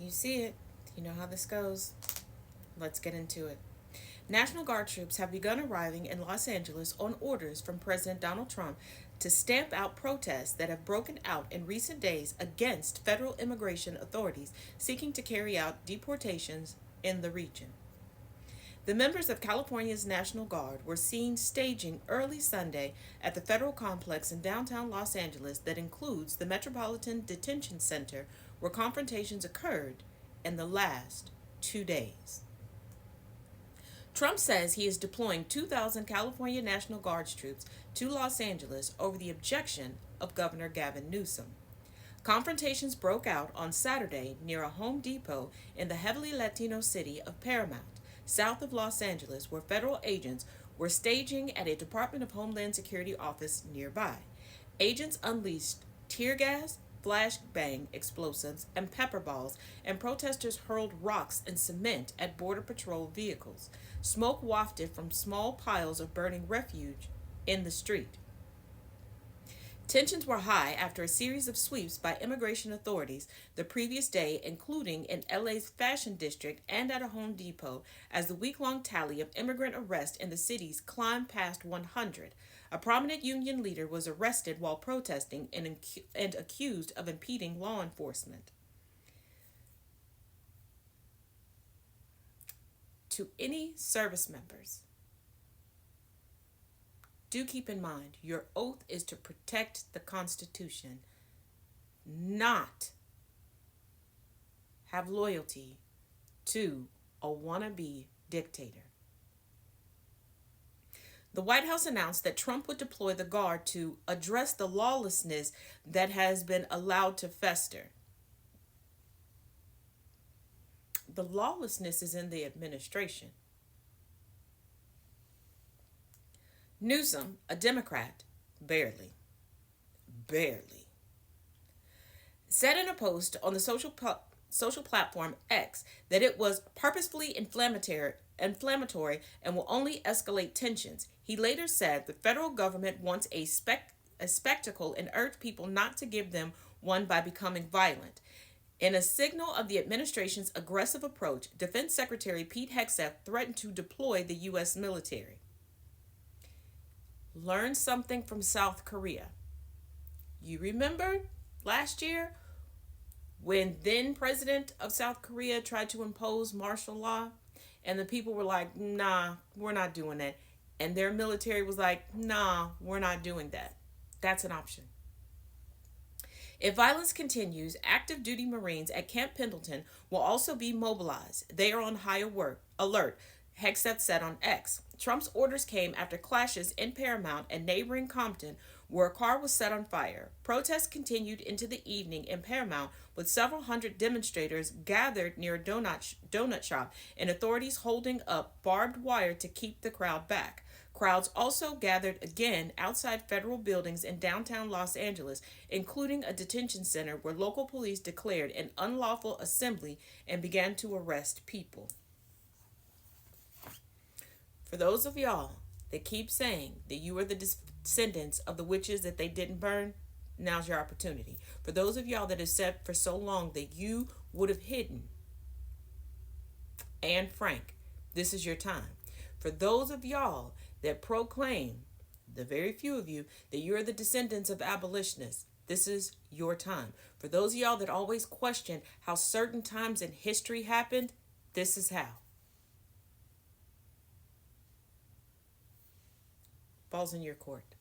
You see it. You know how this goes. Let's get into it. National Guard troops have begun arriving in Los Angeles on orders from President Donald Trump to stamp out protests that have broken out in recent days against federal immigration authorities seeking to carry out deportations in the region. The members of California's National Guard were seen staging early Sunday at the federal complex in downtown Los Angeles that includes the Metropolitan Detention Center, where confrontations occurred in the last 2 days. Trump says he is deploying 2,000 California National Guard troops to Los Angeles over the objection of Governor Gavin Newsom. Confrontations broke out on Saturday near a Home Depot in the heavily Latino city of Paramount, south of Los Angeles, where federal agents were staging at a Department of Homeland Security office nearby. Agents unleashed tear gas, flashbang explosives, and pepper balls, and protesters hurled rocks and cement at Border Patrol vehicles. Smoke wafted from small piles of burning refuse in the street. Tensions were high after a series of sweeps by immigration authorities the previous day, including in LA's Fashion District and at a Home Depot, as the week-long tally of immigrant arrests in the cities climbed past 100. A prominent union leader was arrested while protesting and accused of impeding law enforcement. To any service members, do keep in mind your oath is to protect the Constitution, not have loyalty to a wannabe dictator. The White House announced that Trump would deploy the Guard to address the lawlessness that has been allowed to fester. The lawlessness is in the administration. Newsom, a Democrat, barely, said in a post on the social platform X that it was purposefully inflammatory and will only escalate tensions. He later said the federal government wants a spectacle and urged people not to give them one by becoming violent. In a signal of the administration's aggressive approach, Defense Secretary Pete Hegseth threatened to deploy the U.S. military. Learn something from South Korea. You remember last year when then President of South Korea tried to impose martial law and the people were like, nah, we're not doing that. And their military was like, nah, we're not doing that. That's an option. If violence continues, active duty Marines at Camp Pendleton will also be mobilized. They are on high alert, Hegseth said on X. Trump's orders came after clashes in Paramount and neighboring Compton, where a car was set on fire. Protests continued into the evening in Paramount, with several hundred demonstrators gathered near a donut shop and authorities holding up barbed wire to keep the crowd back. Crowds also gathered again outside federal buildings in downtown Los Angeles, including a detention center where local police declared an unlawful assembly and began to arrest people. For those of y'all that keep saying that you are the descendants of the witches that they didn't burn, now's your opportunity. For those of y'all that have said for so long that you would have hidden Anne Frank, this is your time. For those of y'all that proclaim, the very few of you, that you're the descendants of abolitionists, this is your time. For those of y'all that always question how certain times in history happened, this is how. Falls in your court.